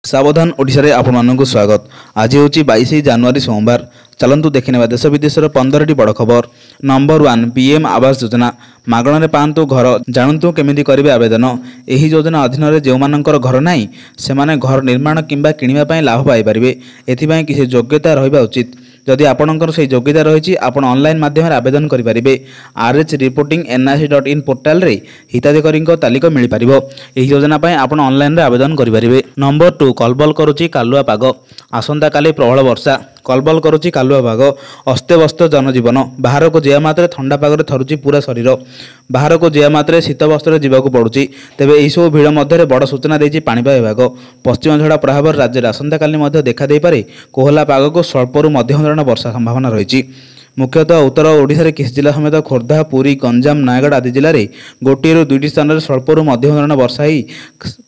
सावधान ओडिशा रे आपको स्वागत। आज हूँ 22 जनवरी सोमवार। चलतु देखने देश विदेशर 15टी बड़ खबर। Number 1 PM Awas Yojana. मागणारे पांतु घर जानतु केमिति करिवे आवेदन। एही योजना अधीन रे जो मानकर घर नाही सेमाने घर निर्माण किंबा किनिबा पई लाभ पाई परिबे। एथिबाई किसी योग्यता रहिबा उचित। जदि आपणकर से योग्यता रही आपण ऑनलाइन माध्यम आवेदन करेंगे। RH रिपोर्टिंग nic.in पोर्टाल रे हिताधिकारी तालिका मिल पार। यह योजना आपण ऑनलाइन आवेदन करेंगे। नंबर 2 कलबल करुच्ची कालुआ पाग। आसंता काली प्रबल वर्षा कलबल करुच्ची कालुआ पाग। अस्तव्यस्त जनजीवन। बाहर को जा मात्रे ठंडा पागरे थरुची पूरा शरीर। बाहर को जा मात्रे शीत वस्त्र जावाक पड़ुची। तेबे यह सब भिड़ मध्य बड़ सूचना देछि पाणीपाग विभाग। पश्चिम झड़ा प्रभाव राज्य में आसंता काली देखा दे पारे। कोहला पाग को स्वल्परू मध्यम धरण वर्षा संभावना रही। मुख्यतः उत्तर ओडिशा किसी जिला समेत खोर्धा पुरी गंजाम नयगढ़ आदि जिले में गोटे 2टी स्थान में स्वल्परू मध्यम धरण वर्षा ही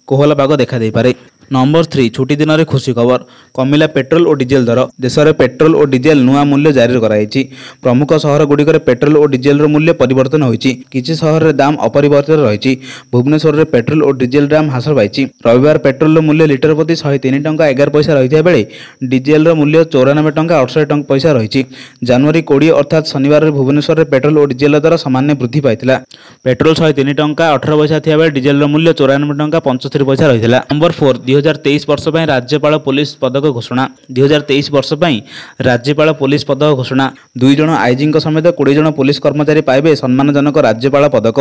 कोहला पाग देखा दे पारे। नंबर 3 छुट्टी दिन में खुशी खबर। कमिला पेट्रोल और डीजेल दर। देश में पेट्रोल और डीजेल नुआ मूल्य जारी कराई। प्रमुख सहर गुड़िक पेट्रोल और डीजेल मूल्य परिवर्तन होती। किसी सहर में दाम अपरिवर्तित रही। भुवनेश्वर में पेट्रोल और डीजेल दाम ह्रास पाई। रविवार पेट्रोल मूल्य लिटर प्रति 103 टंका 11 पैसा रही बेले डीजेल मूल्य 94 टंका 68 पैसा रही। जनवरी 20 अर्थात शनिवार भुवनेश्वर में पेट्रोल और डीजेल दर सामान्य वृद्धि पाई। पेट्रोल 103 टंका 18 पैसा थिया बेले डीजेल मूल्य 94 टंका 75 पैसा रही। नंबर 4 2023 वर्ष पर राज्यपाल पुलिस पदक घोषणा। 2023 वर्ष पर राज्यपाल पुलिस पदक घोषणा। 2 जन आईजी समेत 20 जन पुलिस कर्मचारी पाइबे सम्मानजनक राज्यपाल पदक।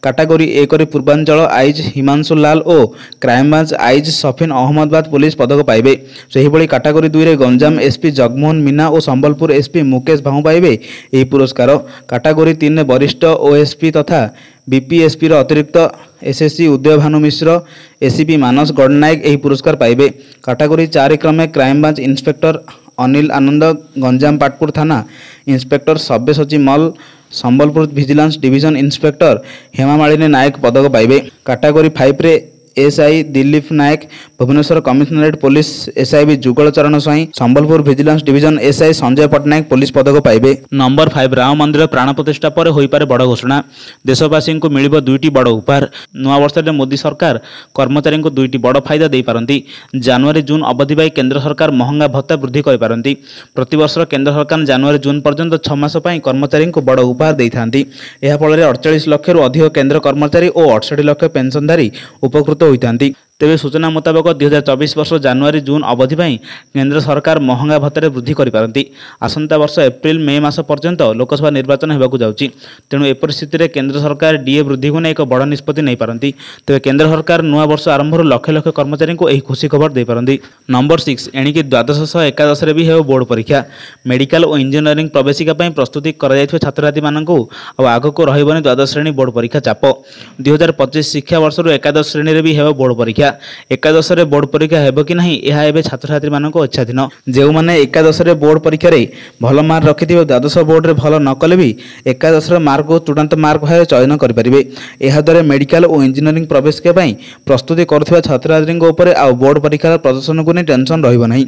कैटेगरी 1 रे पूर्वांचल आईज हिमांशु लाल और क्राइमब्रांच आईज सफिन अहमदाबाद पुलिस पदक पाइबे। सेहिभଳି कैटेगरी 2 रे गंजाम एसपी जगमोहन मीना और संबलपुर एसपी मुकेश भाऊ पाइबे यह पुरस्कार। कैटेगरी 3 रे वरिष्ठ ओएसपी तथा बीपीएसपी अतिरिक्त एसएससी उदय भानु मिश्र एसीपी मानस गणनायक यह पुरस्कार पाइबे। कैटेगरी 4 क्रमे क्राइमब्रांच इंस्पेक्टर अनिल आनंद गंजाम पाटपुर थाना inspector Sabyasachi Mal Sambalpur vigilance division inspector Hemamalini Nayak पदक पाइबे। कैटेगरी 5 रे SI Dilip Nayak Bhubaneswar commissionerate police SIB Jugal Charan Swain Sambalpur vigilance division SI Sanjay Pattanayak police पदक पाइबे। नंबर 5 राम मंदिर प्राण प्रतिष्ठा पर होई पारे बड़ घोषणा। देशवासी को मिलिब 2टी बड़ उपहार। नवा वर्ष में मोदी सरकार कर्मचारी को 2टी बड़ फायदा दे पारंती। जनवरी जून अवधि पाई केंद्र सरकार महंगा भत्ता वृद्धि कर पारंती। प्रतिवर्ष केंद्र सरकार जनवरी जून पर्यंत 6 मास कर्मचारी को बड़ उपहार देई थांती। एहा फଳରେ 48 लाख रु अधिक केंद्र कर्मचारी और 68 लाख पेंशनधारी उपकृत होती। तेबे सूचना मुताबक 2024 वर्ष जनवरी जून अवधि में केंद्र सरकार महंगा भत्तार वृद्धि करिपारंती। आसंता वर्ष एप्रिल मे मास पर्यंत लोकसभा निर्वाचन होगाकू जाउची। तेणु ए परिस्थिति रे केंद्र सरकार डीए वृद्धि को एक बड़ निष्पत्ति नहीं पारंती। तेबे केंद्र सरकार नवा वर्ष आरंभ लक्ष लक्ष कर्मचारी को यही खुशी खबर दे पारंती। नंबर 6 एणिकी द्वादश सह एकादश रे भी हेबो बोर्ड परीक्षा। मेडिकल और इंजीनियरिंग प्रवेशिका पई प्रस्तुति करा जायथिबा छात्रछात्री माननकू आगको रहिबनी द्वादश श्रेणी बोर्ड परीक्षा चाप। 2025 शिक्षा वर्ष रु एकादश श्रेणी रे भी हेबो बोर्ड परीक्षा। एकादश रे बोर्ड परीक्षा हेबो कि नहीं यह एबे छात्र छात्री मानको इच्छाधीन। जो माने एकादश रे बोर्ड परीक्षा रे भल मार्क रखिथिबे द्वादश बोर्ड रे भल न कले भी एकादश रे मार्क को चूड़ांत मार्क भाव चयन करि परिबे। एहा द्वारा मेडिकल और इंजीनियरिंग प्रवेश के पई प्रस्तुति करथिबा छात्र छात्री ऊपर आ बोर्ड परीक्षा प्रदर्शन को नहीं टेंशन रहिबो नहीं।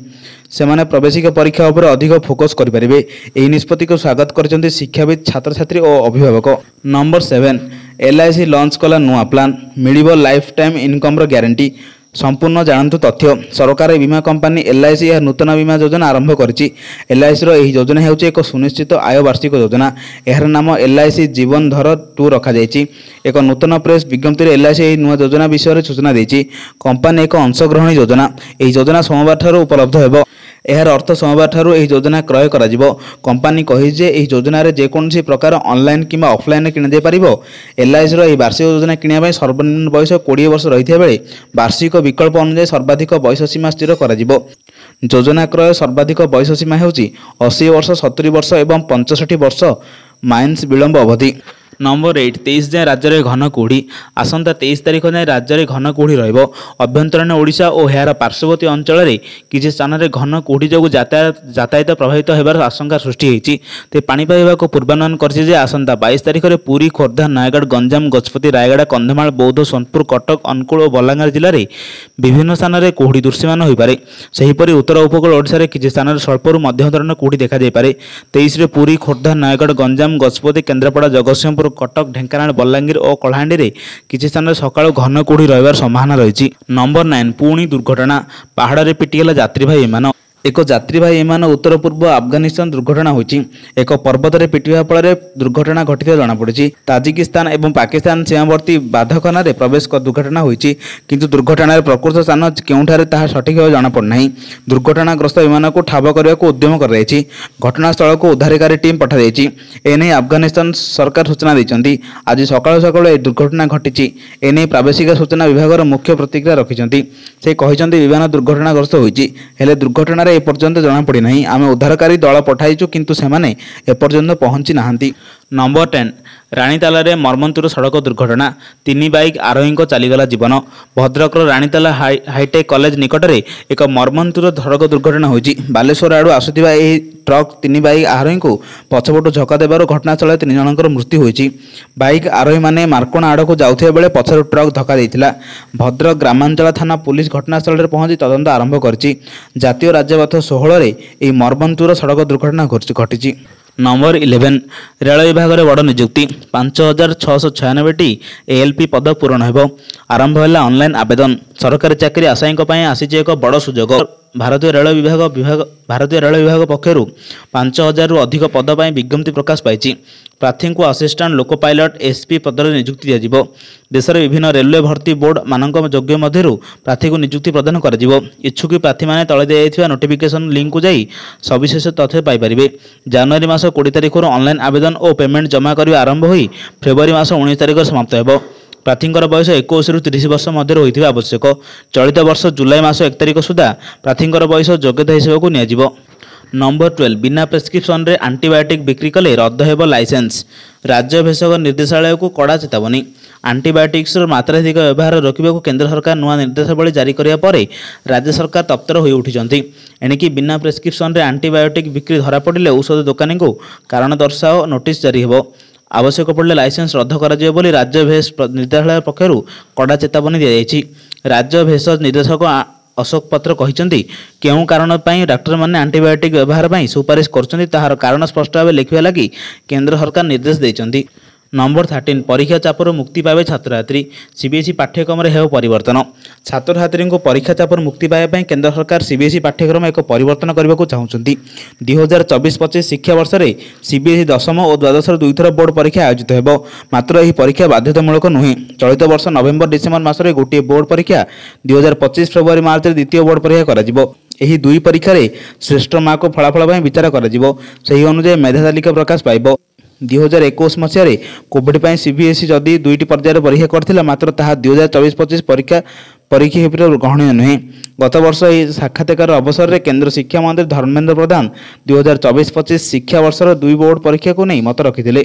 सेमाने प्रवेशिका परीक्षा उपर अधिक फोकस करि परिबे। एही निष्पत्ति को स्वागत करचंती शिक्षाविद छात्र छात्री और अभिभावक। नंबर 7 LIC लॉन्च कला नुआ प्लान। मिलिबो लाइफ टाइम इनकम रो ग्यारंटी। संपूर्ण जानतु तथ्य। सरकारी बीमा कंपनी LIC यह नूतन बीमा योजना आरंभ करिछि। LIC रो एही योजना हेउछि एक सुनिश्चित आय वार्षिक योजना। एहर नाम LIC जीवन धर 2 रखा जायछि। एक नूतन प्रेस विज्ञप्ति रे LIC एही नुआ योजना विषय रे सूचना दैछि। कंपनी एक अंशग्रहण योजना। एही योजना सोमवार ठारू उपलब्ध हेबो। एहर अर्थ सोमवार ठारू एही योजना क्रय करा जिवो। कंपनी कहि जे एही योजना रे जे कोनसी प्रकार ऑनलाइन किबा ऑफलाइन किन दे परिबो। LIC रो एही वार्षिक योजना किनिया पय सर्वनिम्न बयस 20 वर्ष रहिथिया बेले वार्षिक विकल्प अनुसार सर्वाधिक बयस सीमा स्थिर करा जिवो। योजना क्रय सर्वाधिक बयस सीमा हेउची 80 वर्ष 70 वर्ष एवं 65 वर्ष माइंस विलंब अवधि। नंबर 8 23 जाए राज्य में घन कुहुड़ी। आसंता 23 तारिख जाए राज्य में घन कुहुड़ी रहिबो। अभ्यंतरीण ओडिशा और यार पार्श्ववर्ती अंचल में किसी स्थान में घन कुहुड़ी जो यातायात प्रभावित होबार आशंका सृष्टि होती। ते पाणीपाग विभाग पूर्वानुमान करछि आसंता 22 तारिख में पुरी खोर्धा नयगढ़ गंजाम गजपति रायगढ़ कंधमाल बौद्ध सोनपुर कटक अनुगुल और बलांगीर जिले में विभिन्न स्थान में कुहुड़ी दृश्यमान होपे। सेहीपरि उत्तर उपकूल ओडिशा किसी स्थान में स्वल्परू मध्यम धरण कुहुड़ी देखा जाय पारे। 23 पुरी खोर्धा नयगढ़ गंजाम गजपति केन्द्रापड़ा जगतसिंहपुर ବ୍ରହ୍ମପୁର, କଟକ, ଢେଙ୍କାନାଳ, ବଲାଙ୍ଗୀର ଓ କଳାହାଣ୍ଡିରେ କିଛି ସ୍ଥାନରେ ସକାଳୁ ଘନ କୁହୁଡ଼ି ରହିବାର ସମ୍ଭାବନା ରହିଛି। ନମ୍ବର 9 ପୁଣି ଦୁର୍ଘଟଣା, ପାହାଡ଼ରେ ପିଟିଗଲା ଯାତ୍ରୀବାହୀ ବିମାନ। ଏକ ଯାତ୍ରୀବାହୀ ବିମାନ ଉତ୍ତର ପୂର୍ବ ଆଫଗାନିସ୍ତାନ ଦୁର୍ଘଟଣା ହୋଇଛି। ଏକ ପର୍ବତରେ ପିଟିବା ଫଳରେ ଦୁର୍ଘଟଣା ଘଟିଥିବା ଜଣାପଡ଼ିଛି। ତାଜିକିସ୍ତାନ ଏବଂ ପାକିସ୍ତାନ ସୀମାବର୍ତ୍ତୀ ବାଧକନାରେ ପ୍ରବେଶ ଦୁର୍ଘଟଣା ହୋଇଛି, କିନ୍ତୁ ଦୁର୍ଘଟଣାର ପ୍ରକୃତ ସ୍ଥାନ କେଉଁଠାରେ ତାହା ସଠିକ୍ ଭାବେ ଜଣାପଡ଼ିନାହିଁ। ଦୁର୍ଘଟଣାଗ୍ରସ୍ତ ବିମାନକୁ ଠାବ କରିବାକୁ ଉଦ୍ୟମ କରାଯାଇଛି। ଘଟଣାସ୍ଥଳକୁ ଉଦ୍ଧାରକାରୀ ଟିମ୍ ପଠାଯାଇଛି। ଏନେଇ ଆଫଗାନିସ୍ତାନ ସରକାର ସୂଚନା ଦେଇଛନ୍ତି। ଆଜି ସକାଳୁ ସକାଳୁ ଏହି ଦୁର୍ଘଟଣା ଘଟିଛି। ଏନେଇ ପ୍ରାଦେଶିକ ସୂଚନା ବିଭାଗର ମୁଖ୍ୟ ପ୍ରତିକ୍ରିୟା ରଖିଛନ୍ତି। ସେ କହିଛନ୍ତି, ବିମାନ ଦୁର୍ଘଟଣାଗ୍ରସ୍ତ ହୋଇଛି, ହେଲେ ଦୁର୍ଘଟଣାରେ ଏପର୍ଯ୍ୟନ୍ତ ଜଣାପଡ଼ିନାହିଁ। ଆମେ ଉଦ୍ଧାରକାରୀ ଦଳ ପଠାଇଛୁ, କିନ୍ତୁ ସେମାନେ ଏପର୍ଯ୍ୟନ୍ତ ପହଞ୍ଚି ନାହାନ୍ତି। ନମ୍ବର 10 ରାଣୀତାଲାରେ ମର୍ମନ୍ତୁର ସଡ଼କ ଦୁର୍ଘଟଣା, 3 ବାଇକ୍ ଆରୋହୀଙ୍କ ଚାଲିଗଲା ଜୀବନ। ଭଦ୍ରକର ରାଣୀତାଲା ହାଇଟେକ୍ କଲେଜ ନିକଟରେ ଏକ ମର୍ମନ୍ତୁର ସଡ଼କ ଦୁର୍ଘଟଣା ହୋଇଛି। ବାଲେଶ୍ୱର ଆଡ଼ୁ ଆସୁଥିବା ଏହି ଟ୍ରକ୍ 3 ବାଇକ୍ ଆରୋହୀଙ୍କୁ ପଛପଟୁ ଧକ୍କା ଦେବାରୁ ଘଟଣାସ୍ଥଳରେ 3 ଜଣଙ୍କର ମୃତ୍ୟୁ ହୋଇଛି। ବାଇକ୍ ଆରୋହୀମାନେ ମାର୍କୋଣା ଆଡ଼କୁ ଯାଉଥିବା ବେଳେ ପଛରୁ ଟ୍ରକ୍ ଧକ୍କା ଦେଇଥିଲା। ଭଦ୍ରକ ଗ୍ରାମାଞ୍ଚଳ ଥାନା ପୁଲିସ ଘଟଣାସ୍ଥଳରେ ପହଞ୍ଚି ତଦନ୍ତ ଆରମ୍ଭ କରିଛି। ଜାତୀୟ ରାଜପଥ 16ରେ ଏହି ମର୍ମନ୍ତୁର ସଡ଼କ ଦୁର୍ଘଟଣା ଘଟିଛି। ନମ୍ବର 11 ରେଳ ବିଭାଗରେ ବଡ଼ ନିଯୁକ୍ତି, 5696ଟି ALP ପଦ ପୂରଣ ହେବ। ଆରମ୍ଭ ହେଲା ଅନଲାଇନ୍ ଆବେଦନ। ସରକାରୀ ଚାକିରି ଆଶାୟୀଙ୍କ ପାଇଁ ଆସିଛି ଏକ ବଡ଼ ସୁଯୋଗ। ଭାରତୀୟ ରେଳ ବିଭାଗ ପକ୍ଷରୁ 5000ରୁ ଅଧିକ ପଦ ପାଇଁ ବିଜ୍ଞପ୍ତି ପ୍ରକାଶ ପାଇଛି। ପ୍ରାର୍ଥୀଙ୍କୁ ଆସିଷ୍ଟାଣ୍ଟ ଲୋକ ପାଇଲଟ SP ପଦରେ ନିଯୁକ୍ତି ଦିଆଯିବ। ଦେଶର ବିଭିନ୍ନ ରେଲୱେ ଭର୍ତ୍ତି ବୋର୍ଡ ମାନଙ୍କ ଯୋଗ୍ୟ ମଧ୍ୟରୁ ପ୍ରାର୍ଥୀଙ୍କୁ ନିଯୁକ୍ତି ପ୍ରଦାନ କରାଯିବ। ଇଚ୍ଛୁକ ପ୍ରାର୍ଥୀମାନେ ତଳେ ଦିଆଯାଇଥିବା ନୋଟିଫିକେସନ ଲିଙ୍କକୁ ଯାଇ ସବିଶେଷ ତଥ୍ୟ ପାଇପାରିବେ। ଜାନୁଆରୀ ମାସ 20 ତାରିଖରୁ ଅନଲାଇନ୍ ଆବେଦନ ଓ ପେମେଣ୍ଟ ଜମା କରିବା ଆରମ୍ଭ ହୋଇ ଫେବୃଆରୀ ମାସ 19 ତାରିଖରେ ସମାପ୍ତ ହେବ। ପ୍ରାର୍ଥୀଙ୍କର ବୟସ 21ରୁ 30 ବର୍ଷ ମଧ୍ୟରେ ହୋଇଥିବା ଆବଶ୍ୟକ। ଚଳିତ ବର୍ଷ ଜୁଲାଇ ମାସ 1 ତାରିଖ ସୁଦ୍ଧା ପ୍ରାର୍ଥୀଙ୍କର ବୟସ ଯୋଗ୍ୟତା ହିସାବକୁ ନିଆଯିବ। ନମ୍ବର 12 ବିନା ପ୍ରେସ୍କ୍ରିପସନରେ ଆଣ୍ଟିବାୟୋଟିକ୍ ବିକ୍ରି କଲେ ରଦ୍ଦ ହେବ ଲାଇସେନ୍ସ। ରାଜ୍ୟ ଭେଷଜ ନିର୍ଦ୍ଦେଶାଳୟକୁ କଡ଼ା ଚେତାବନୀ। ଆଣ୍ଟିବାୟୋଟିକ୍ସର ମାତ୍ରାଧିକ ବ୍ୟବହାର ରୋକିବାକୁ କେନ୍ଦ୍ର ସରକାର ନୂଆ ନିର୍ଦ୍ଦେଶାବଳୀ ଜାରି କରିବା ପରେ ରାଜ୍ୟ ସରକାର ତତ୍ପର ହୋଇ ଉଠିଛନ୍ତି। ଏଣିକି ବିନା ପ୍ରେସ୍କ୍ରିପସନରେ ଆଣ୍ଟିବାୟୋଟିକ୍ ବିକ୍ରି ଧରାପଡ଼ିଲେ ଔଷଧ ଦୋକାନୀଙ୍କୁ କାରଣ ଦର୍ଶାଅ ନୋଟିସ୍ ଜାରି ହେବ। ଆବଶ୍ୟକ ପଡ଼ିଲେ ଲାଇସେନ୍ସ ରଦ୍ଦ କରାଯିବ ବୋଲି ରାଜ୍ୟ ଭେଷ ନିର୍ଦ୍ଦେଶାଳୟ ପକ୍ଷରୁ କଡ଼ା ଚେତାବନୀ ଦିଆଯାଇଛି। ରାଜ୍ୟ ଭେଷଜ ନିର୍ଦ୍ଦେଶକ ଅଶୋକ ପତ୍ର କହିଛନ୍ତି, କେଉଁ କାରଣ ପାଇଁ ଡାକ୍ତରମାନେ ଆଣ୍ଟିବାୟୋଟିକ୍ ବ୍ୟବହାର ପାଇଁ ସୁପାରିଶ କରୁଛନ୍ତି ତାହାର କାରଣ ସ୍ପଷ୍ଟ ଭାବେ ଲେଖିବା ଲାଗି କେନ୍ଦ୍ର ସରକାର ନିର୍ଦ୍ଦେଶ ଦେଇଛନ୍ତି। ନମ୍ବର 13 ପରୀକ୍ଷା ଚାପରୁ ମୁକ୍ତି ପାଇବେ ଛାତ୍ରଛାତ୍ରୀ, CBSE ପାଠ୍ୟକ୍ରମରେ ହେବ ପରିବର୍ତ୍ତନ। ଛାତ୍ରଛାତ୍ରୀଙ୍କୁ ପରୀକ୍ଷା ଚାପରୁ ମୁକ୍ତି ପାଇବା ପାଇଁ କେନ୍ଦ୍ର ସରକାର CBSE ପାଠ୍ୟକ୍ରମ ଏକ ପରିବର୍ତ୍ତନ କରିବାକୁ ଚାହୁଁଛନ୍ତି। 2024-25 ଶିକ୍ଷାବର୍ଷରେ CBSE ଦଶମ ଓ ଦ୍ୱାଦଶର 2 ଥର ବୋର୍ଡ ପରୀକ୍ଷା ଆୟୋଜିତ ହେବ। ମାତ୍ର ଏହି ପରୀକ୍ଷା ବାଧ୍ୟତାମୂଳକ ନୁହେଁ। ଚଳିତ ବର୍ଷ ନଭେମ୍ବର-ଡିସେମ୍ବର ମାସରେ ଗୋଟିଏ ବୋର୍ଡ ପରୀକ୍ଷା, 2025 ଫେବୃଆରୀ-ମାର୍ଚ୍ଚରେ ଦ୍ୱିତୀୟ ବୋର୍ଡ ପରୀକ୍ଷା କରାଯିବ। ଏହି ଦୁଇ ପରୀକ୍ଷାରେ ଶ୍ରେଷ୍ଠ ମାର୍କ ଫଳାଫଳ ପାଇଁ ବିଚାର କରାଯିବ। ସେହି ଅନୁଯାୟୀ ମେଧା ତାଲିକା ପ୍ରକାଶ ପାଇବ। 2021 ମସିହାରେ କୋଭିଡ୍ ପାଇଁ CBSE ଯଦି 2ଟି ପର୍ଯ୍ୟାୟରେ ପରୀକ୍ଷା କରିଥିଲା, ମାତ୍ର ତାହା 2024-25 ପରୀକ୍ଷା ହିସାବରେ ଗ୍ରହଣୀୟ ନୁହେଁ। ଗତ ବର୍ଷ ଏହି ସାକ୍ଷାତକାର ଅବସରରେ କେନ୍ଦ୍ର ଶିକ୍ଷାମନ୍ତ୍ରୀ ଧର୍ମେନ୍ଦ୍ର ପ୍ରଧାନ 2024-25 ଶିକ୍ଷାବର୍ଷର 2 ବୋର୍ଡ ପରୀକ୍ଷାକୁ ନେଇ ମତ ରଖିଥିଲେ।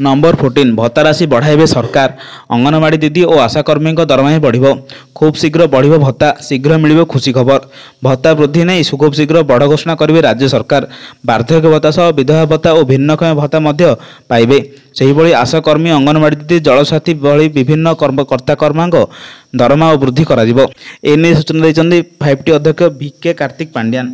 ନମ୍ବର 14 ଭତ୍ତା ରାଶି ବଢ଼ାଇବେ ସରକାର, ଅଙ୍ଗନବାଡ଼ି ଦିଦି ଓ ଆଶାକର୍ମୀଙ୍କ ଦରମା ବଢ଼ିବ। ଖୁବ୍ ଶୀଘ୍ର ବଢ଼ିବ ଭତ୍ତା, ଶୀଘ୍ର ମିଳିବ ଖୁସି ଖବର। ଭତ୍ତା ବୃଦ୍ଧି ନେଇ ଖୁବ୍ ଶୀଘ୍ର ବଡ଼ ଘୋଷଣା କରିବେ ରାଜ୍ୟ ସରକାର। ବାର୍ଦ୍ଧକ୍ୟ ଭତ୍ତା ସହ ବିଧବା ଭତ୍ତା ଓ ଭିନ୍ନକ୍ଷମ ଭତ୍ତା ମଧ୍ୟ ପାଇବେ। ସେହିଭଳି ଆଶାକର୍ମୀ, ଅଙ୍ଗନବାଡ଼ି ଦିଦି, ଜଳସାଥୀ ଭଳି ବିଭିନ୍ନ କର୍ମକର୍ତ୍ତାଙ୍କ ଦରମା ଓ ବୃଦ୍ଧି କରାଯିବ। ଏନେଇ ସୂଚନା ଦେଇଛନ୍ତି 5T ଅଧ୍ୟକ୍ଷ VK କାର୍ତ୍ତିକ ପାଣ୍ଡିଆନ।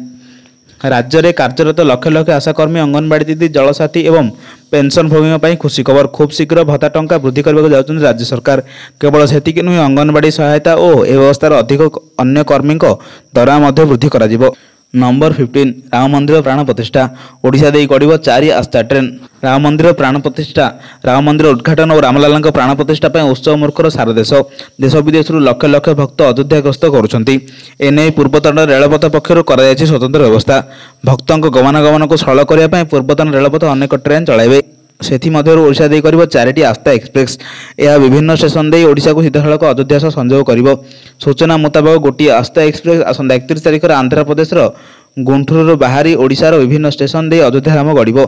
ରାଜ୍ୟରେ କାର୍ଯ୍ୟରତ ଲକ୍ଷ ଲକ୍ଷ ଆଶାକର୍ମୀ, ଅଙ୍ଗନବାଡ଼ି ଦିଦି, ଜଳସାଥୀ ଏବଂ ପେନ୍ସନଭୋଗୀଙ୍କ ପାଇଁ ଖୁସି ଖବର। ଖୁବ୍ ଶୀଘ୍ର ଭତ୍ତା ଟଙ୍କା ବୃଦ୍ଧି କରିବାକୁ ଯାଉଛନ୍ତି ରାଜ୍ୟ ସରକାର। କେବଳ ସେତିକି ନୁହେଁ, ଅଙ୍ଗନବାଡ଼ି ସହାୟତା ଓ ଏ ବ୍ୟବସ୍ଥାର ଅଧିକ ଅନ୍ୟ କର୍ମୀଙ୍କ ଦରମା ମଧ୍ୟ ବୃଦ୍ଧି କରାଯିବ। ନମ୍ବର 15 ରାମ ମନ୍ଦିର ପ୍ରାଣ ପ୍ରତିଷ୍ଠା, ଓଡ଼ିଶା ଦେଇ ଗଡ଼ିବ 4 ଆସ୍ଥା ଟ୍ରେନ୍। ରାମ ମନ୍ଦିର ପ୍ରାଣ ପ୍ରତିଷ୍ଠା, ରାମ ମନ୍ଦିର ଉଦ୍ଘାଟନ ଓ ରାମଲାଲାଙ୍କ ପ୍ରାଣ ପ୍ରତିଷ୍ଠା ପାଇଁ ଉତ୍ସବ ମୁଖର ସାରା ଦେଶ। ଦେଶ ବିଦେଶରୁ ଲକ୍ଷ ଲକ୍ଷ ଭକ୍ତ ଅଯୋଧ୍ୟା ଗସ୍ତ କରୁଛନ୍ତି। ଏନେଇ ପୂର୍ବତଟ ରେଳପଥ ପକ୍ଷରୁ କରାଯାଇଛି ସ୍ୱତନ୍ତ୍ର ବ୍ୟବସ୍ଥା। ଭକ୍ତଙ୍କ ଗମନାଗମନକୁ ସରଳ କରିବା ପାଇଁ ପୂର୍ବତନ ରେଳପଥ ଅନେକ ଟ୍ରେନ୍ ଚଳାଇବେ। ସେଥିମଧ୍ୟରୁ ଓଡ଼ିଶା ଦେଇ କରିବ 4ଟି ଆସ୍ଥା ଏକ୍ସପ୍ରେସ୍। ଏହା ବିଭିନ୍ନ ଷ୍ଟେସନ ଦେଇ ଓଡ଼ିଶାକୁ ସିଧାସଳଖ ଅଯୋଧ୍ୟା ସହ ସଂଯୋଗ କରିବ। ସୂଚନା ମୁତାବକ ଗୋଟିଏ ଆସ୍ଥା ଏକ୍ସପ୍ରେସ୍ ଆସନ୍ତା 31 ତାରିଖରେ ଆନ୍ଧ୍ରପ୍ରଦେଶର ଗୁଣ୍ଠୁରରୁ ବାହାରି ଓଡ଼ିଶାର ବିଭିନ୍ନ ଷ୍ଟେସନ ଦେଇ ଅଯୋଧ୍ୟା ଧାମ ଗଡ଼ିବ।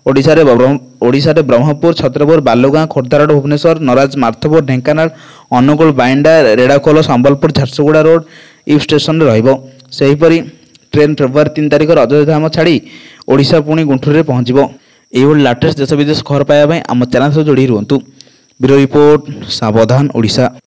ଓଡ଼ିଶାରେ ବ୍ରହ୍ମପୁର, ଛତ୍ରପୁର, ବାଲୁଗାଁ, ଖୋର୍ଦ୍ଧାରୋଡ଼, ଭୁବନେଶ୍ୱର, ନରାଜ, ମାର୍ଥପୁର, ଢେଙ୍କାନାଳ, ଅନୁଗୁଳ, ବାଇଣ୍ଡା, ରେଡ଼ାଖୋଲ, ସମ୍ବଲପୁର, ଝାରସୁଗୁଡ଼ା ରୋଡ଼ ଇଫ୍ ଷ୍ଟେସନରେ ରହିବ। ସେହିପରି ଟ୍ରେନ୍ ଫେବୃଆରୀ 3 ତାରିଖରେ ଅଯୋଧ୍ୟା ଧାମ ଛାଡ଼ି ଓଡ଼ିଶା ପୁଣି ଗୁଣ୍ଠୁରରେ ପହଞ୍ଚିବ। ଏହିଭଳି ଲାଟେଷ୍ଟ ଦେଶ ବିଦେଶ ଖବର ପାଇବା ପାଇଁ ଆମ ଚ୍ୟାନେଲ ସହ ଯୋଡ଼ି ରୁହନ୍ତୁ। ବ୍ୟୁରୋ ରିପୋର୍ଟ, ସାବଧାନ ଓଡ଼ିଶା।